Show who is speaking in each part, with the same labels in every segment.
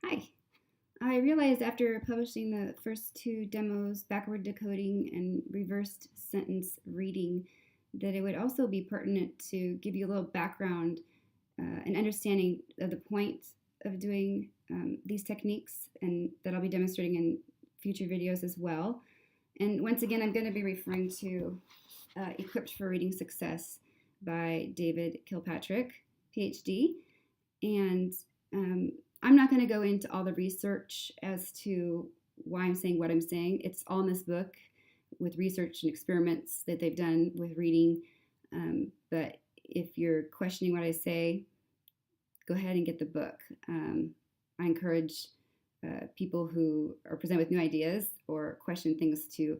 Speaker 1: Hi. I realized after publishing the first two demos, backward decoding and reversed sentence reading, that it would also be pertinent to give you a little background and understanding of the point of doing these techniques, and that I'll be demonstrating in future videos as well. And once again, I'm going to be referring to Equipped for Reading Success by David Kilpatrick, PhD. And I'm not going to go into all the research as to why I'm saying what I'm saying. It's all in this book with research and experiments that they've done with reading. But if you're questioning what I say, go ahead and get the book. I encourage people who are presented with new ideas or question things to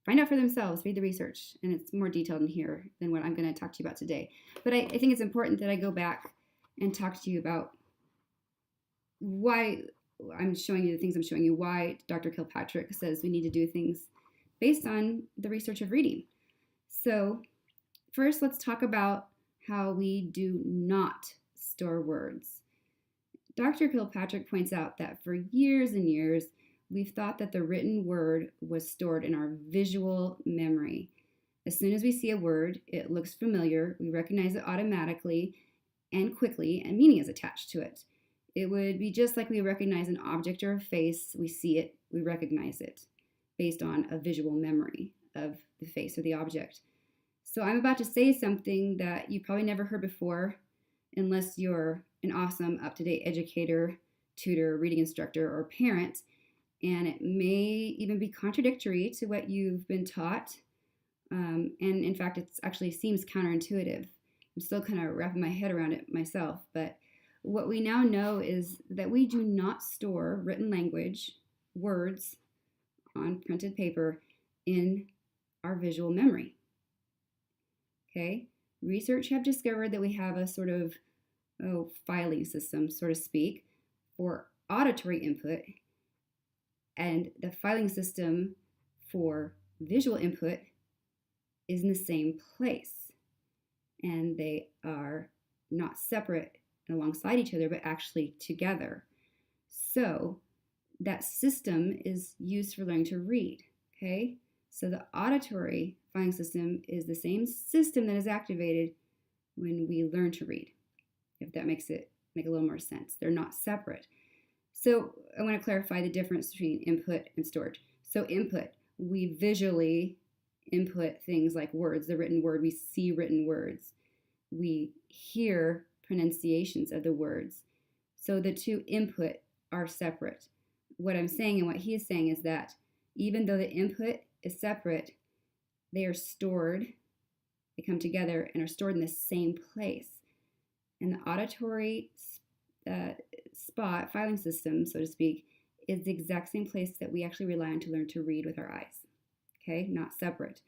Speaker 1: find out for themselves, read the research, and it's more detailed in here than what I'm going to talk to you about today. But I think it's important that I go back and talk to you about why I'm showing you the things I'm showing you, why Dr. Kilpatrick says we need to do things based on the research of reading. So first, let's talk about how we do not store words. Dr. Kilpatrick points out that for years and years, we've thought that the written word was stored in our visual memory. As soon as we see a word, it looks familiar, we recognize it automatically and quickly, and meaning is attached to it. It would be just like we recognize an object or a face. We see it, we recognize it based on a visual memory of the face or the object. So I'm about to say something that you probably never heard before unless you're an awesome, up-to-date educator, tutor, reading instructor, or parent. And it may even be contradictory to what you've been taught. And in fact, it actually seems counterintuitive. I'm still kind of wrapping my head around it myself, but what we now know is that we do not store written language, words, on printed paper in our visual memory. Okay? Research have discovered that we have a sort of filing system, so to speak, for auditory input, and the filing system for visual input is in the same place. And they are not separate alongside each other, but actually together. So that system is used for learning to read, okay? So the auditory filing system is the same system that is activated when we learn to read, if that makes it make a little more sense. They're not separate. So I want to clarify the difference between input and storage. So input, we visually input things like words, the written word, we see written words. We hear pronunciations of the words. So the two input are separate. What I'm saying and what he is saying is that even though the input is separate, they are stored, they come together and are stored in the same place. And the auditory spot, filing system, so to speak, is the exact same place that we actually rely on to learn to read with our eyes. Okay, not separate.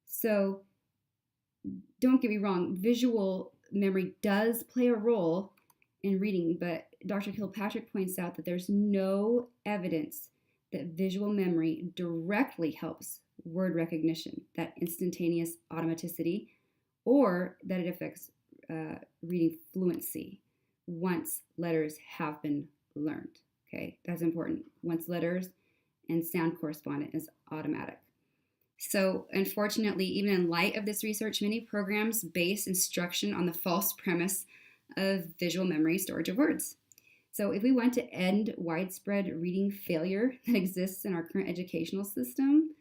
Speaker 1: So don't get me wrong, visual memory does play a role in reading, but Dr. Kilpatrick points out that there's no evidence that visual memory directly helps word recognition, that instantaneous automaticity, or that it affects reading fluency once letters have been learned. Okay, that's important. Once letters and sound correspondence is automatic. So unfortunately, even in light of this research, many programs base instruction on the false premise of visual memory storage of words. So if we want to end widespread reading failure that exists in our current educational system,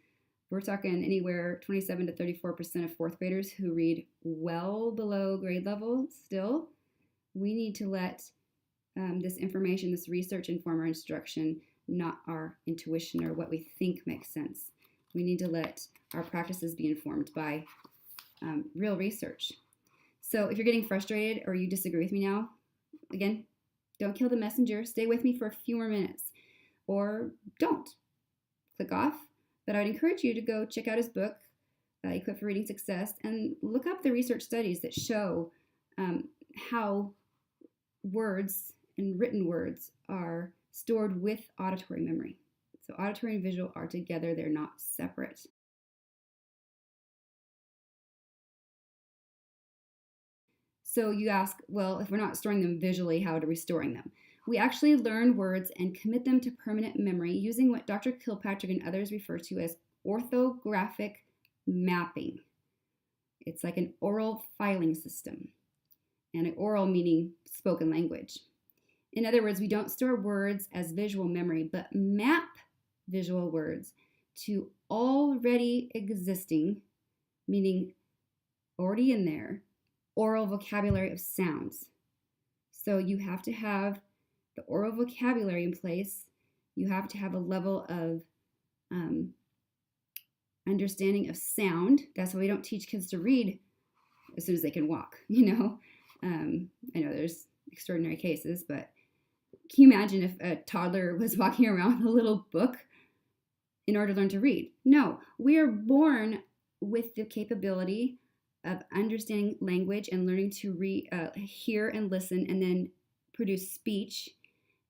Speaker 1: we're talking anywhere 27 to 34% of fourth graders who read well below grade level still, we need to let this information, this research inform our instruction, not our intuition or what we think makes sense. We need to let our practices be informed by real research. So if you're getting frustrated or you disagree with me now, again, don't kill the messenger. Stay with me for a few more minutes. Or don't. Click off. But I would encourage you to go check out his book, Equipped for Reading Success, and look up the research studies that show how words and written words are stored with auditory memory. So auditory and visual are together, they're not separate. So you ask, well, if we're not storing them visually, how are we storing them? We actually learn words and commit them to permanent memory using what Dr. Kilpatrick and others refer to as orthographic mapping. It's like an oral filing system, and an oral meaning spoken language. In other words, we don't store words as visual memory, but map visual words to already existing, meaning already in there, oral vocabulary of sounds. So you have to have the oral vocabulary in place. You have to have a level of understanding of sound. That's why we don't teach kids to read as soon as they can walk, you know. I know there's extraordinary cases, but can you imagine if a toddler was walking around with a little book in order to learn to read? No, we are born with the capability of understanding language and learning to hear and listen, and then produce speech.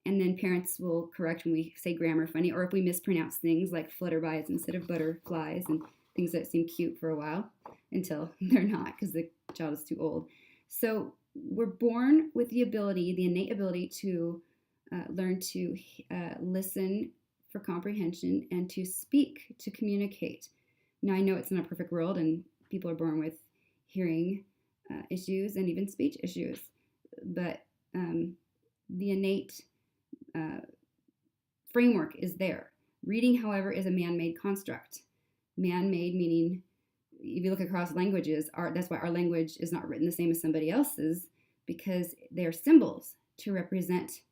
Speaker 1: And then parents will correct when we say grammar funny, or if we mispronounce things like flutterbys instead of butterflies, and things that seem cute for a while until they're not because the child is too old. So we're born with the ability, the innate ability to learn to listen for comprehension and to speak, to communicate. Now, I know it's not a perfect world, and people are born with hearing issues and even speech issues, but the innate framework is there. Reading, however, is a man-made construct. Man-made meaning, if you look across languages, that's why our language is not written the same as somebody else's, because they're symbols to represent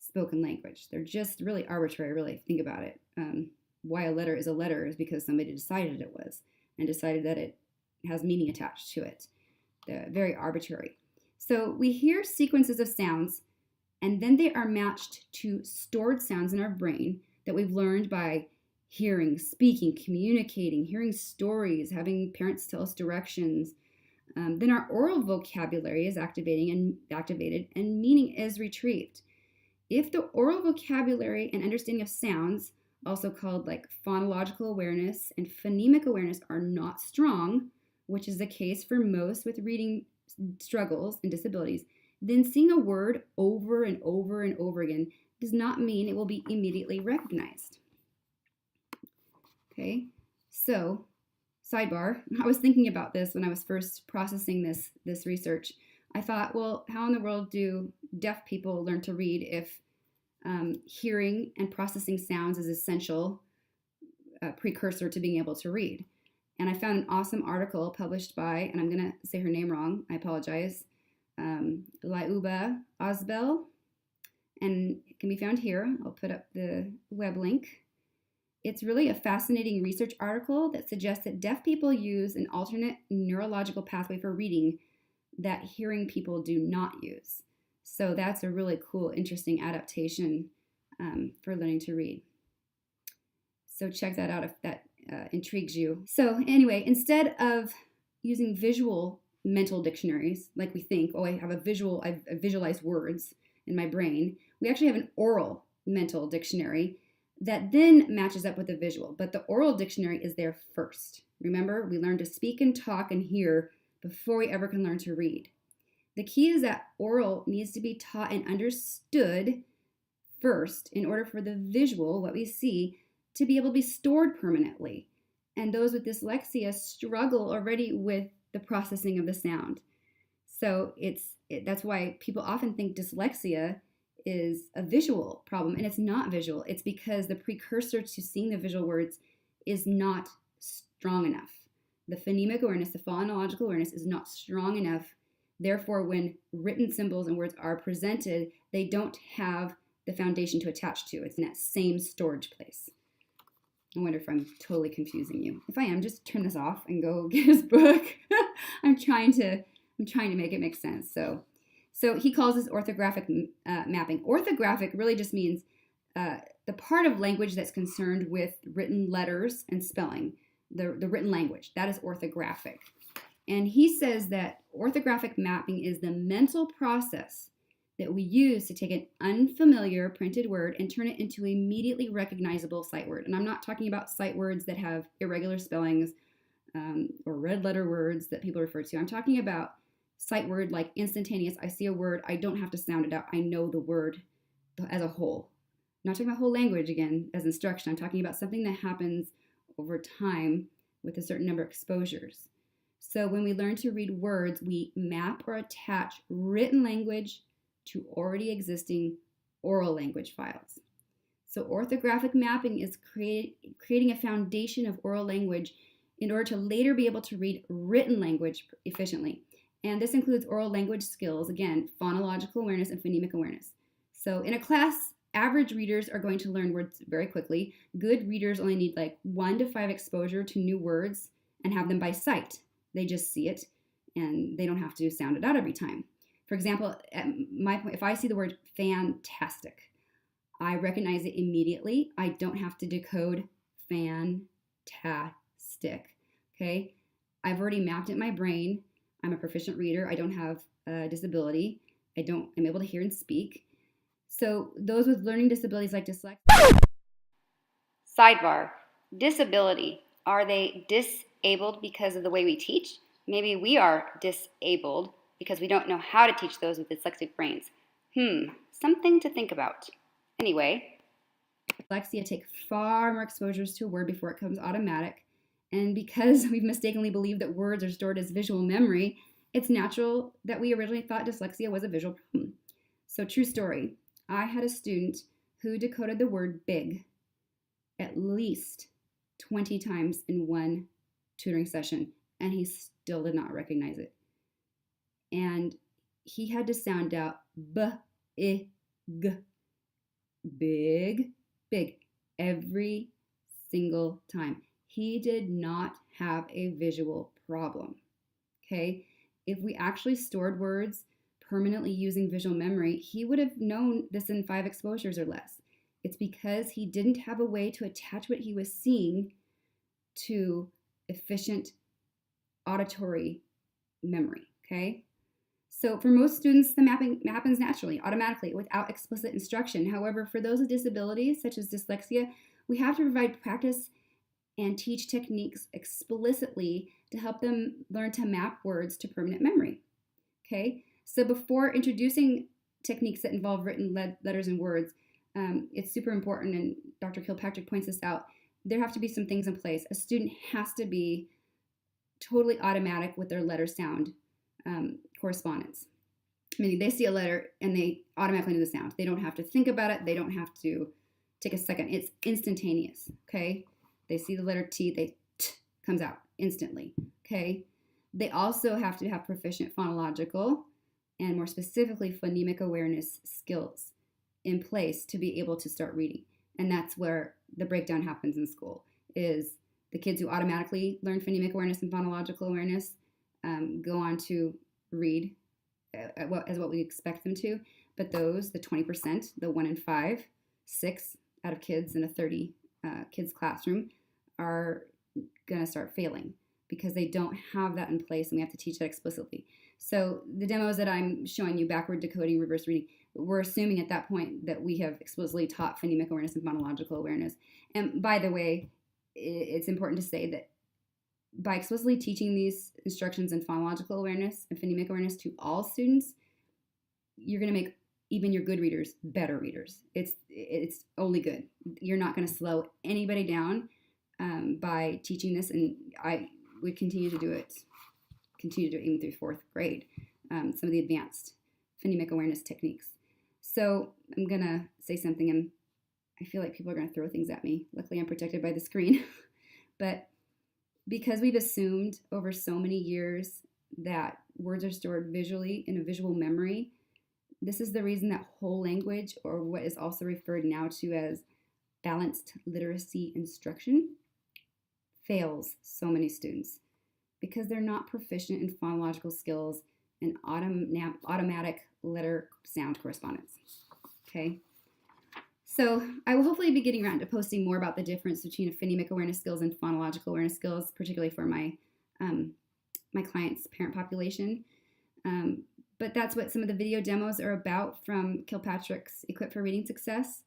Speaker 1: spoken language. They're just really arbitrary, really, if you think about it. Why a letter is a letter is because somebody decided it was, and decided that it has meaning attached to it. They're very arbitrary. So we hear sequences of sounds, and then they are matched to stored sounds in our brain that we've learned by hearing, speaking, communicating, hearing stories, having parents tell us directions. Then our oral vocabulary is activated, and meaning is retrieved. If the oral vocabulary and understanding of sounds, also called like phonological awareness and phonemic awareness, are not strong, which is the case for most with reading struggles and disabilities, then seeing a word over and over and over again does not mean it will be immediately recognized. Okay, so sidebar, I was thinking about this when I was first processing this research. I thought, well, how in the world do deaf people learn to read if hearing and processing sounds is essential precursor to being able to read? And I found an awesome article published by, and I'm going to say her name wrong, I apologize, Liuba Osbel, and it can be found here. I'll put up the web link. It's really a fascinating research article that suggests that deaf people use an alternate neurological pathway for reading that hearing people do not use. So that's a really cool, interesting adaptation for learning to read. So check that out if that intrigues you. So anyway, instead of using visual mental dictionaries like we think, oh, I visualize words in my brain, we actually have an oral mental dictionary that then matches up with the visual. But the oral dictionary is there first. Remember, we learn to speak and talk and hear before we ever can learn to read. The key is that oral needs to be taught and understood first in order for the visual, what we see, to be able to be stored permanently. And those with dyslexia struggle already with the processing of the sound. So that's why people often think dyslexia is a visual problem, and it's not visual. It's because the precursor to seeing the visual words is not strong enough. The phonemic awareness, the phonological awareness is not strong enough. Therefore, when written symbols and words are presented, they don't have the foundation to attach to. It's in that same storage place. I wonder if I'm totally confusing you. If I am, just turn this off and go get his book. I'm trying to make it make sense. So he calls this orthographic mapping. Orthographic really just means the part of language that's concerned with written letters and spelling, the written language. That is orthographic. And he says that orthographic mapping is the mental process that we use to take an unfamiliar printed word and turn it into an immediately recognizable sight word. And I'm not talking about sight words that have irregular spellings or red letter words that people refer to. I'm talking about sight word like instantaneous. I see a word, I don't have to sound it out. I know the word as a whole. I'm not talking about whole language again as instruction. I'm talking about something that happens over time with a certain number of exposures. So when we learn to read words, we map or attach written language to already existing oral language files. So orthographic mapping is creating a foundation of oral language in order to later be able to read written language efficiently. And this includes oral language skills, again, phonological awareness and phonemic awareness. So in a class, average readers are going to learn words very quickly. Good readers only need like 1 to 5 exposure to new words and have them by sight. They just see it and they don't have to sound it out every time. For example, at my point, if I see the word fantastic, I recognize it immediately. I don't have to decode fantastic, okay? I've already mapped it in my brain. I'm a proficient reader. I don't have a disability. I'm able to hear and speak. So those with learning disabilities like dyslexia. Sidebar, disability. Are they disabled because of the way we teach? Maybe we are disabled because we don't know how to teach those with dyslexic brains. Something to think about. Anyway, dyslexia take far more exposures to a word before it becomes automatic. And because we've mistakenly believed that words are stored as visual memory, it's natural that we originally thought dyslexia was a visual problem. So true story. I had a student who decoded the word big at least 20 times in one tutoring session, and he still did not recognize it. And he had to sound out b-i-g, big, big, every single time. He did not have a visual problem, okay? If we actually stored words permanently using visual memory, he would have known this in 5 exposures or less. It's because he didn't have a way to attach what he was seeing to efficient auditory memory, okay? So for most students, the mapping happens naturally, automatically, without explicit instruction. However, for those with disabilities, such as dyslexia, we have to provide practice and teach techniques explicitly to help them learn to map words to permanent memory, okay? So before introducing techniques that involve written letters and words, it's super important, and Dr. Kilpatrick points this out, there have to be some things in place. A student has to be totally automatic with their letter sound correspondence. Meaning they see a letter and they automatically know the sound. They don't have to think about it. They don't have to take a second. It's instantaneous, okay? They see the letter T, T comes out instantly, okay? They also have to have proficient phonological and more specifically phonemic awareness skills in place to be able to start reading. And that's where the breakdown happens in school, is the kids who automatically learn phonemic awareness and phonological awareness go on to read as what we expect them to. But those, the 20%, the 1 in 5, 6 out of kids in a 30 kids classroom are going to start failing because they don't have that in place, and we have to teach that explicitly. So the demos that I'm showing you, backward decoding, reverse reading, we're assuming at that point that we have explicitly taught phonemic awareness and phonological awareness. And by the way, it's important to say that by explicitly teaching these instructions in phonological awareness and phonemic awareness to all students, you're going to make even your good readers better readers. It's only good. You're not going to slow anybody down by teaching this, and I would continue to do it even through 4th grade, some of the advanced phonemic awareness techniques. So I'm going to say something, and I feel like people are going to throw things at me. Luckily, I'm protected by the screen. But because we've assumed over so many years that words are stored visually in a visual memory, this is the reason that whole language, or what is also referred now to as balanced literacy instruction, fails so many students because they're not proficient in phonological skills and automatic letter sound correspondence, okay? So I will hopefully be getting around to posting more about the difference between phonemic awareness skills and phonological awareness skills, particularly for my my clients' parent population. But that's what some of the video demos are about from Kilpatrick's Equipped for Reading Success.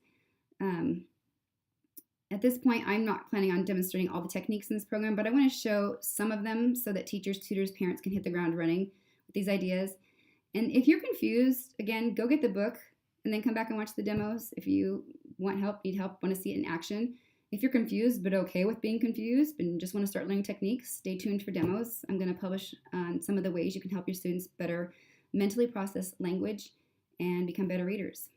Speaker 1: At this point, I'm not planning on demonstrating all the techniques in this program, but I want to show some of them so that teachers, tutors, parents can hit the ground running with these ideas. And if you're confused, again, go get the book. and then come back and watch the demos. If you want help, need help, want to see it in action. If you're confused but okay with being confused and just want to start learning techniques, stay tuned for demos. I'm going to publish on some of the ways you can help your students better mentally process language and become better readers.